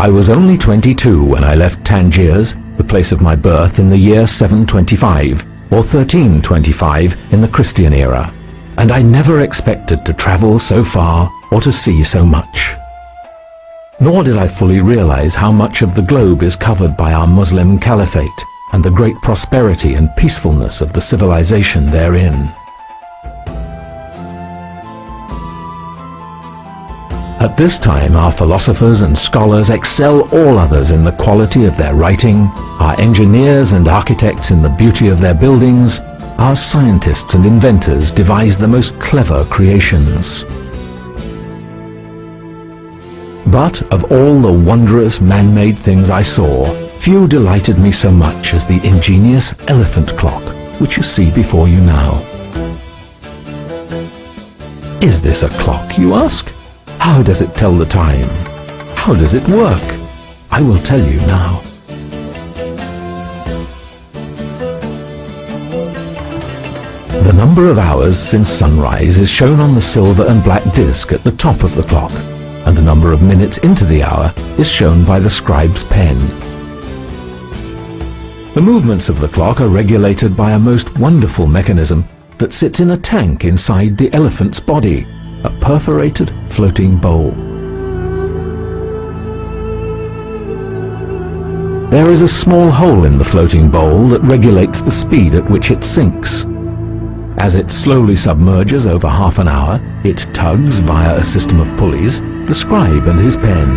I was only 22 when I left Tangiers, the place of my birth, in the year 725, or 1325 in the Christian era, and I never expected to travel so far or to see so much. Nor did I fully realize how much of the globe is covered by our Muslim caliphate and the great prosperity and peacefulness of the civilization therein. At this time, our philosophers and scholars excel all others in the quality of their writing, our engineers and architects in the beauty of their buildings, our scientists and inventors devise the most clever creations. But of all the wondrous man-made things I saw, few delighted me so much as the ingenious elephant clock, which you see before you now. Is this a clock, you ask? How does it tell the time? How does it work? I will tell you now. The number of hours since sunrise is shown on the silver and black disc at the top of the clock, and the number of minutes into the hour is shown by the scribe's pen. The movements of the clock are regulated by a most wonderful mechanism that sits in a tank inside the elephant's body, a perforated floating bowl. There is a small hole in the floating bowl that regulates the speed at which it sinks. As it slowly submerges over half an hour, it tugs via a system of pulleys the scribe and his pen.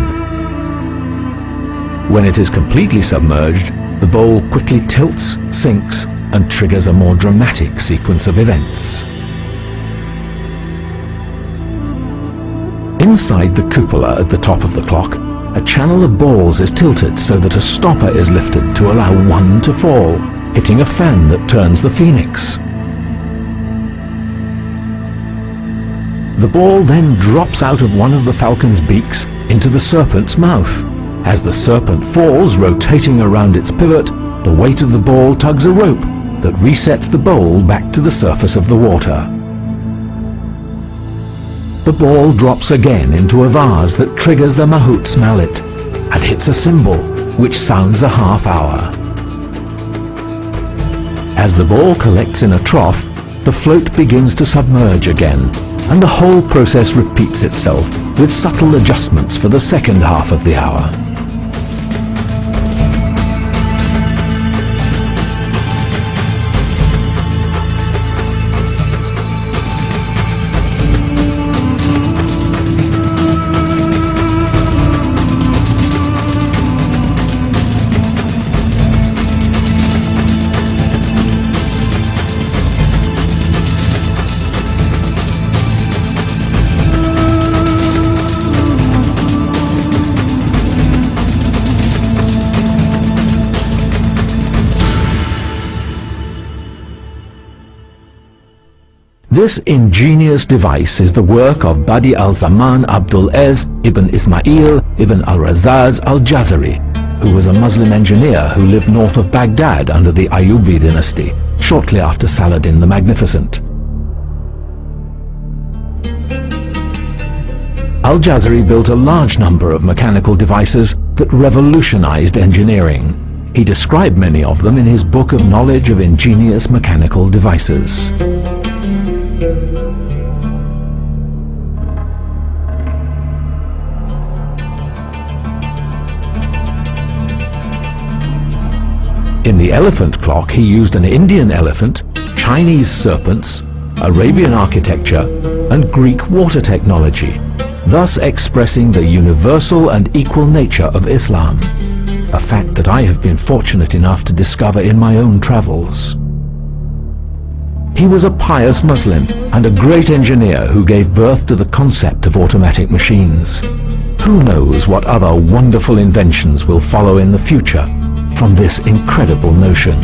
When it is completely submerged, the bowl quickly tilts, sinks, and triggers a more dramatic sequence of events. Inside the cupola at the top of the clock, a channel of balls is tilted so that a stopper is lifted to allow one to fall, hitting a fan that turns the phoenix. The ball then drops out of one of the falcon's beaks into the serpent's mouth. As the serpent falls, rotating around its pivot, the weight of the ball tugs a rope that resets the bowl back to the surface of the water. The ball drops again into a vase that triggers the mahout's mallet and hits a cymbal, which sounds the half hour. As the ball collects in a trough, the float begins to submerge again, and the whole process repeats itself with subtle adjustments for the second half of the hour. This ingenious device is the work of Badi al-Zaman Abdul Ez ibn Ismail ibn al-Razaz al-Jazari, who was a Muslim engineer who lived north of Baghdad under the Ayyubi dynasty, shortly after Saladin the Magnificent. Al-Jazari built a large number of mechanical devices that revolutionized engineering. He described many of them in his book of knowledge of ingenious mechanical devices. In the elephant clock, he used an Indian elephant, Chinese serpents, Arabian architecture, and Greek water technology, thus expressing the universal and equal nature of Islam, a fact that I have been fortunate enough to discover in my own travels. He was a pious Muslim and a great engineer who gave birth to the concept of automatic machines. Who knows what other wonderful inventions will follow in the future from this incredible notion?